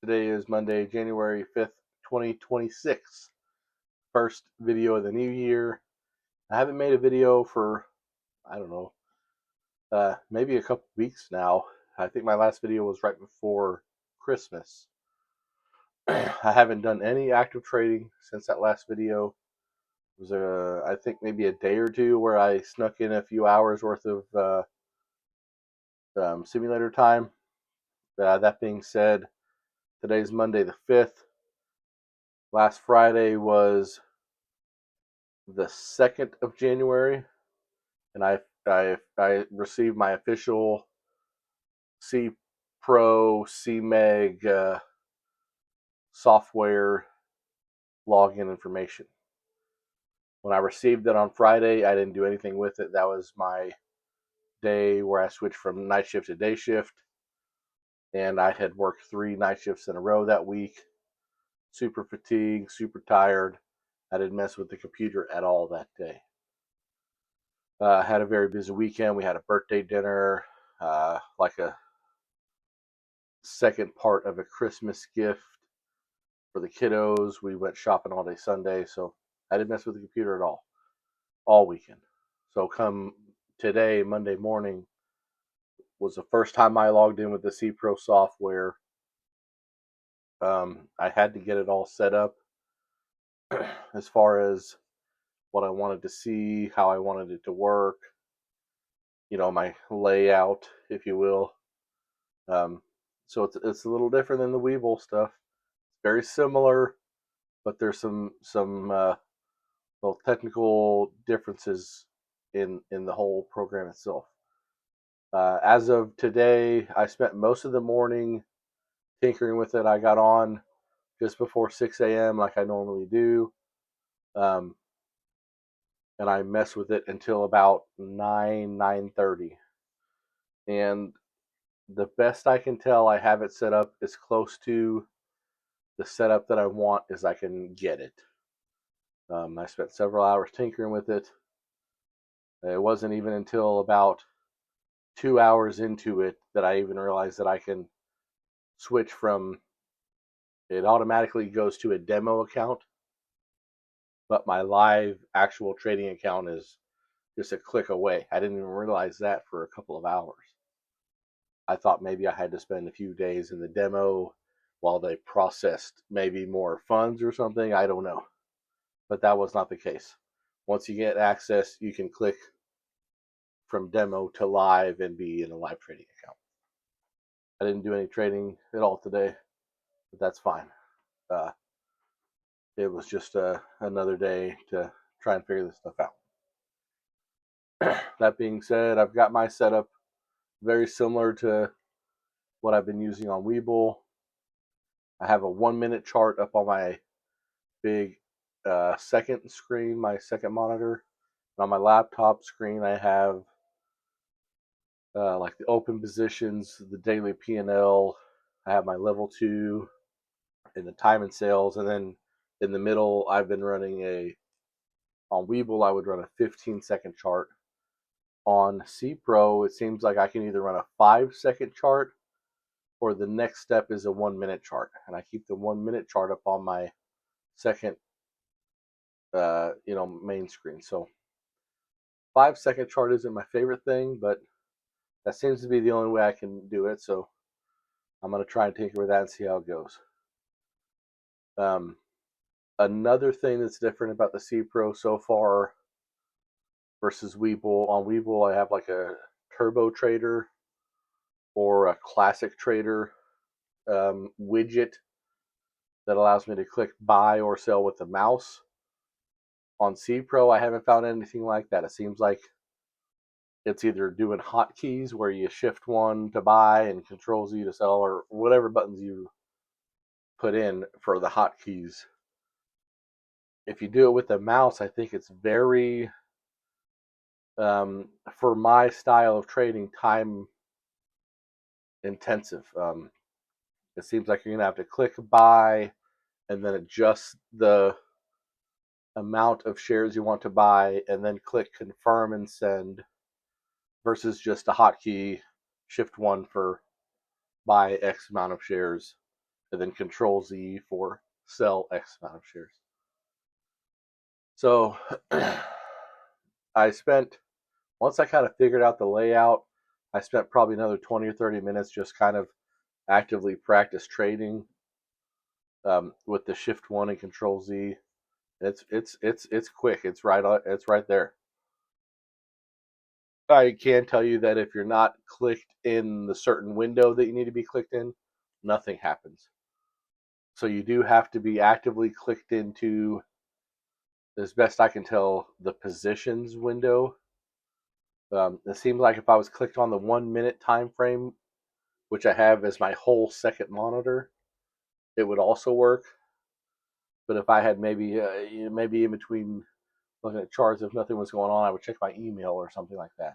Today is Monday, January 5th, 2026. First video of the new year. I haven't made a video for, I don't know, maybe a couple weeks now. I think my last video was right before Christmas. I haven't done any active trading since that last video. It was, I think, maybe a day or two where I snuck in a few hours worth of simulator time. That being said, today's Monday the 5th. Last Friday was the 2nd of January, and I received my official C Pro CMEG software login information. When I received it on Friday, I didn't do anything with it. That was my day where I switched from night shift to day shift, and I had worked 3 night shifts in a row that week. Super fatigued, super tired. I didn't mess with the computer at all that day. Had a very busy weekend. We had a birthday dinner, like a second part of a Christmas gift for the kiddos. We went shopping all day Sunday, so I didn't mess with the computer at all weekend. So come today, Monday morning, was the first time I logged in with the C Pro software. I had to get it all set up as far as what I wanted to see, how I wanted it to work, my layout, if you will. So it's a little different than the Webull stuff. Very similar, but there's some little technical differences in the whole program itself. As of today, I spent most of the morning tinkering with it. I got on just before 6 a.m. like I normally do, and I messed with it until about 9:30. And the best I can tell, I have it set up as close to the setup that I want as I can get it. I spent several hours tinkering with it. It wasn't even until about 2 hours into it that I even realized that I can switch from it automatically goes to a demo account, but my live actual trading account is just a click away. I didn't even realize that for a couple of hours. I thought maybe I had to spend a few days in the demo while they processed maybe more funds or something. I don't know. But that was not the case. Once you get access, you can click from demo to live and be in a live trading account. I didn't do any trading at all today, but that's fine. It was just another day to try and figure this stuff out. That being said, I've got my setup very similar to what I've been using on Webull. I have a 1-minute chart up on my big second screen, my second monitor. And on my laptop screen, I have like the open positions, the daily P&L. I have my level 2 and the time and sales. And then in the middle, I've been running on Webull, I would run a 15-second chart. On C Pro, it seems like I can either run a 5-second chart or the next step is a 1-minute chart. And I keep the 1-minute chart up on my second, main screen. So 5-second chart isn't my favorite thing, but that seems to be the only way I can do it. So I'm going to try and tinker with that and see how it goes. Another thing that's different about the C Pro so far versus Webull. On Webull, I have like a turbo trader or a classic trader widget that allows me to click buy or sell with the mouse. On C Pro, I haven't found anything like that. It seems like it's either doing hotkeys where you shift one to buy and control Z to sell, or whatever buttons you put in for the hotkeys. If you do it with the mouse, I think it's very, for my style of trading, time intensive. It seems like you're going to have to click buy and then adjust the amount of shares you want to buy and then click confirm and send versus just a hotkey shift 1 for buy X amount of shares and then Control Z for sell X amount of shares. So I spent, once I kind of figured out the layout, I spent probably another 20 or 30 minutes just kind of actively practice trading with the Shift 1 and Control Z. It's quick. It's right there. I can tell you that if you're not clicked in the certain window that you need to be clicked in, nothing happens. So you do have to be actively clicked into, as best I can tell, the positions window. It seems like if I was clicked on the 1 minute time frame, which I have as my whole second monitor, it would also work. But if I had maybe in between looking at charts, if nothing was going on, I would check my email or something like that,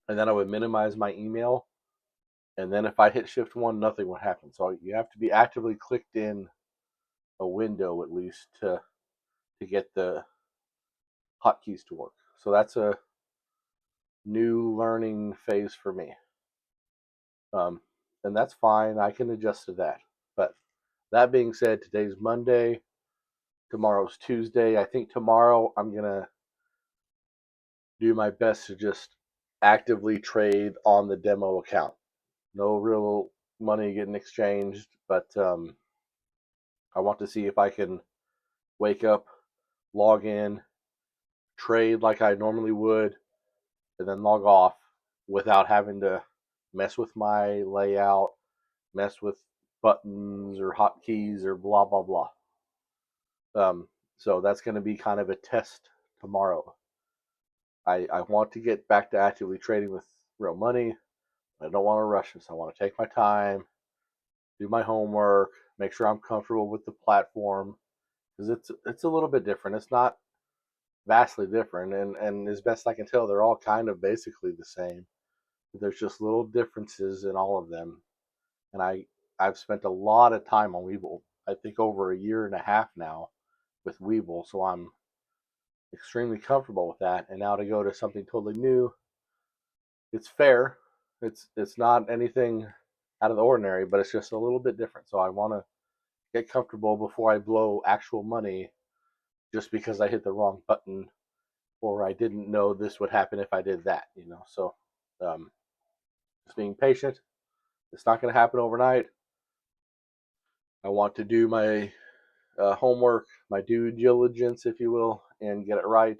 and then I would minimize my email. And then if I hit Shift 1, nothing would happen. So you have to be actively clicked in a window at least to get the hotkeys to work. So that's a new learning phase for me. And that's fine. I can adjust to that. But that being said, today's Monday. Tomorrow's Tuesday. I think tomorrow I'm going to do my best to just actively trade on the demo account. No real money getting exchanged, but I want to see if I can wake up, log in, trade like I normally would, and then log off without having to mess with my layout, mess with buttons or hotkeys or blah, blah, blah. So that's going to be kind of a test tomorrow. I want to get back to actively trading with real money. I don't want to rush this. I want to take my time, do my homework, make sure I'm comfortable with the platform, because it's a little bit different. It's not vastly different, and as best I can tell, they're all kind of basically the same. There's just little differences in all of them, and I've spent a lot of time on Webull. I think over a year and a half now with Webull, so I'm extremely comfortable with that. And now to go to something totally new, it's fair. It's not anything out of the ordinary, but it's just a little bit different. So I want to get comfortable before I blow actual money just because I hit the wrong button or I didn't know this would happen if I did that, you know. So just being patient. It's not going to happen overnight. I want to do my homework, my due diligence, if you will, and get it right.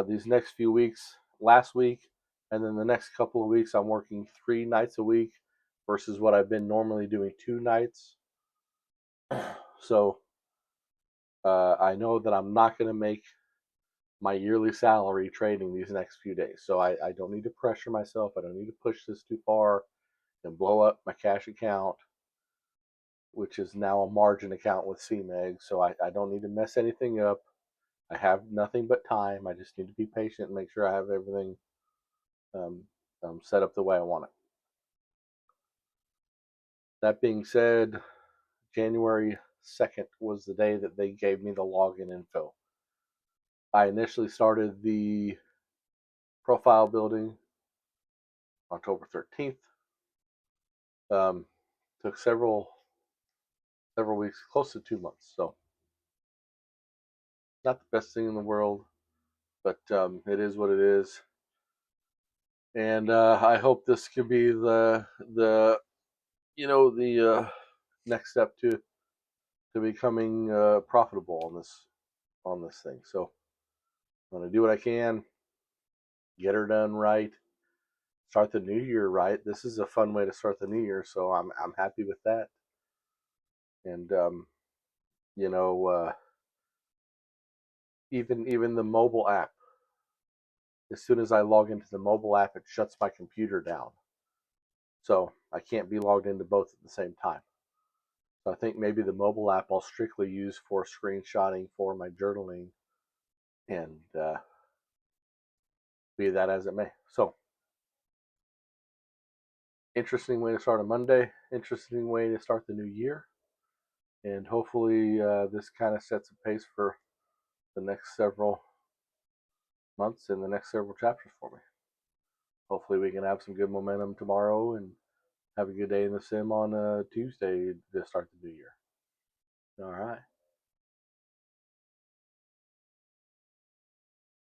These next few weeks, last week, and then the next couple of weeks, I'm working 3 nights a week versus what I've been normally doing 2 nights. So I know that I'm not going to make my yearly salary trading these next few days. So I don't need to pressure myself. I don't need to push this too far and blow up my cash account, which is now a margin account with CMEG. So I don't need to mess anything up. I have nothing but time. I just need to be patient and make sure I have everything set up the way I want it. That being said, January 2nd was the day that they gave me the login info. I initially started the profile building October 13th. Took several weeks, close to 2 months. So not the best thing in the world, but it is what it is. And I hope this can be the next step to becoming profitable on this thing. So I'm gonna do what I can, get her done right, start the new year right. This is a fun way to start the new year, so I'm happy with that. And you know, even the mobile app. As soon as I log into the mobile app, it shuts my computer down. So I can't be logged into both at the same time. So I think maybe the mobile app I'll strictly use for screenshotting for my journaling, and be that as it may. So interesting way to start a Monday. Interesting way to start the new year. And hopefully this kind of sets a pace for the next several months and the next several chapters for me. Hopefully we can have some good momentum tomorrow and Have a good day in the sim on Tuesday to start the new year. All right.